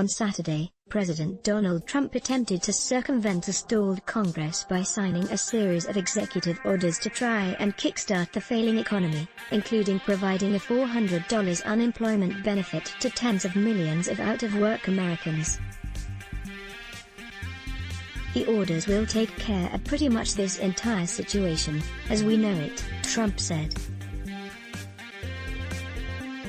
On Saturday, President Donald Trump attempted to circumvent a stalled Congress by signing a series of executive orders to try and kickstart the failing economy, including providing a $400 unemployment benefit to tens of millions of out-of-work Americans. The orders will take care of pretty much this entire situation, as we know it, Trump said.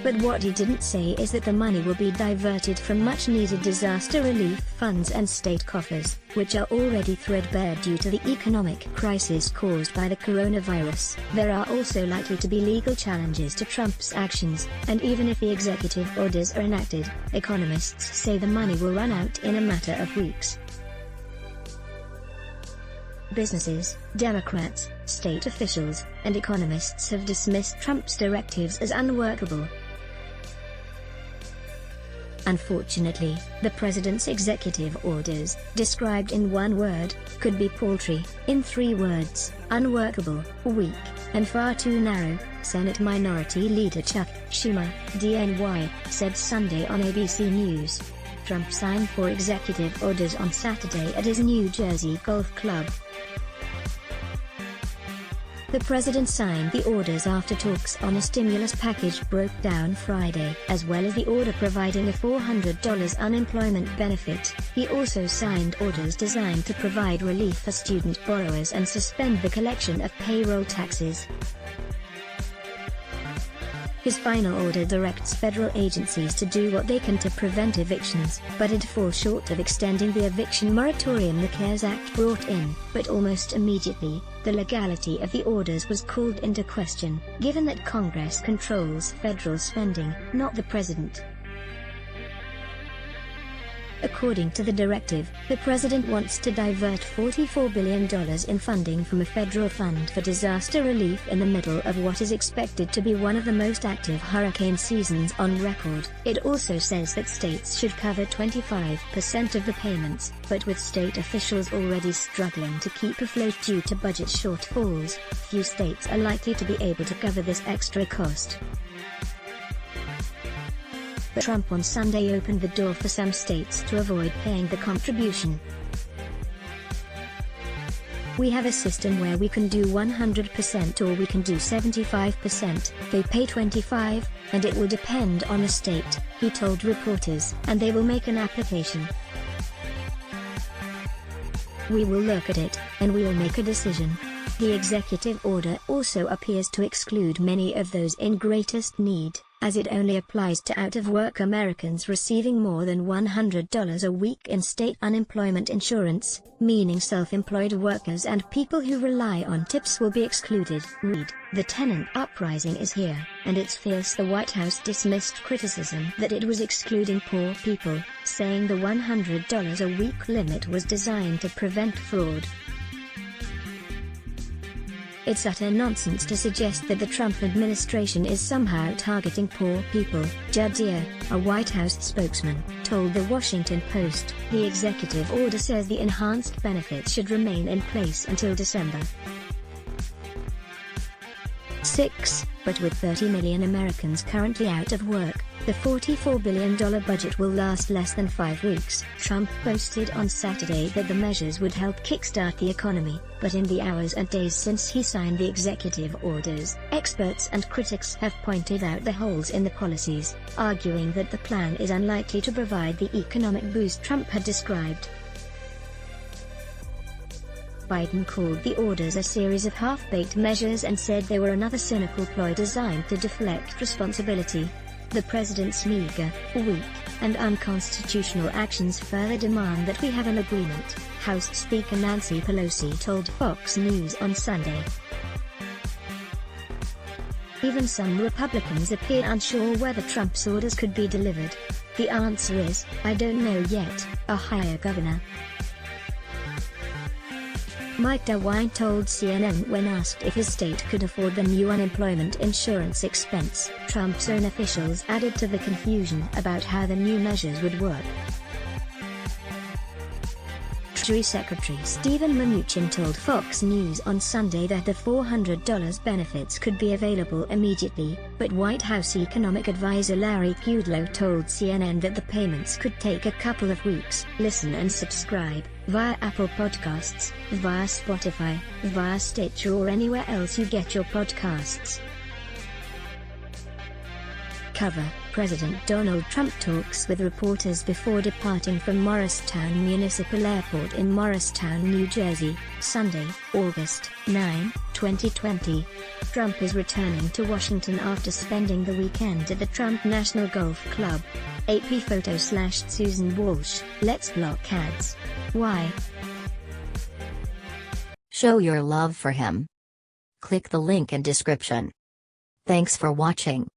But what he didn't say is that the money will be diverted from much-needed disaster relief funds and state coffers, which are already threadbare due to the economic crisis caused by the coronavirus. There are also likely to be legal challenges to Trump's actions, and even if the executive orders are enacted, economists say the money will run out in a matter of weeks. Businesses, Democrats, state officials, and economists have dismissed Trump's directives as unworkable. Unfortunately, the president's executive orders, described in one word, could be paltry, in 3 words, unworkable, weak, and far too narrow, Senate Minority Leader Chuck Schumer, DNY, said Sunday on ABC News. Trump signed 4 executive orders on Saturday at his New Jersey golf club. The president signed the orders after talks on a stimulus package broke down Friday, as well as the order providing a $400 unemployment benefit. He also signed orders designed to provide relief for student borrowers and suspend the collection of payroll taxes. His final order directs federal agencies to do what they can to prevent evictions, but it falls short of extending the eviction moratorium the CARES Act brought in. But almost immediately, the legality of the orders was called into question, given that Congress controls federal spending, not the president. According to the directive, the president wants to divert $44 billion in funding from a federal fund for disaster relief in the middle of what is expected to be one of the most active hurricane seasons on record. It also says that states should cover 25% of the payments, but with state officials already struggling to keep afloat due to budget shortfalls, few states are likely to be able to cover this extra cost. But Trump on Sunday opened the door for some states to avoid paying the contribution. "We have a system where we can do 100% or we can do 75%, they pay 25%, and it will depend on the state," he told reporters, "and they will make an application. We will look at it, and we will make a decision." The executive order also appears to exclude many of those in greatest need, as it only applies to out-of-work Americans receiving more than $100 a week in state unemployment insurance, meaning self-employed workers and people who rely on tips will be excluded. Read, "The tenant uprising is here, and it's fierce." The White House dismissed criticism that it was excluding poor people, saying the $100 a week limit was designed to prevent fraud. "It's utter nonsense to suggest that the Trump administration is somehow targeting poor people," Judd Deere, a White House spokesman, told The Washington Post. The executive order says the enhanced benefits should remain in place until December 6, but with 30 million Americans currently out of work, the $44 billion budget will last less than 5 weeks. Trump boasted on Saturday that the measures would help kickstart the economy, but in the hours and days since he signed the executive orders, experts and critics have pointed out the holes in the policies, arguing that the plan is unlikely to provide the economic boost Trump had described. Biden called the orders a series of half-baked measures and said they were another cynical ploy designed to deflect responsibility. The president's meager, weak, and unconstitutional actions further demand that we have an agreement, House Speaker Nancy Pelosi told Fox News on Sunday. Even some Republicans appear unsure whether Trump's orders could be delivered. "The answer is, I don't know yet," Ohio Governor Mike DeWine told CNN when asked if his state could afford the new unemployment insurance expense. Trump's own officials added to the confusion about how the new measures would work. Treasury Secretary Steven Mnuchin told Fox News on Sunday that the $400 benefits could be available immediately, but White House economic advisor Larry Kudlow told CNN that the payments could take a couple of weeks. Listen and subscribe via Apple Podcasts, via Spotify, via Stitcher, or anywhere else you get your podcasts. Cover: President Donald Trump talks with reporters before departing from Morristown Municipal Airport in Morristown, New Jersey, Sunday, August 9, 2020. Trump is returning to Washington after spending the weekend at the Trump National Golf Club. AP photo / Susan Walsh. Let's block ads. Why? Show your love for him. Click the link in description. Thanks for watching.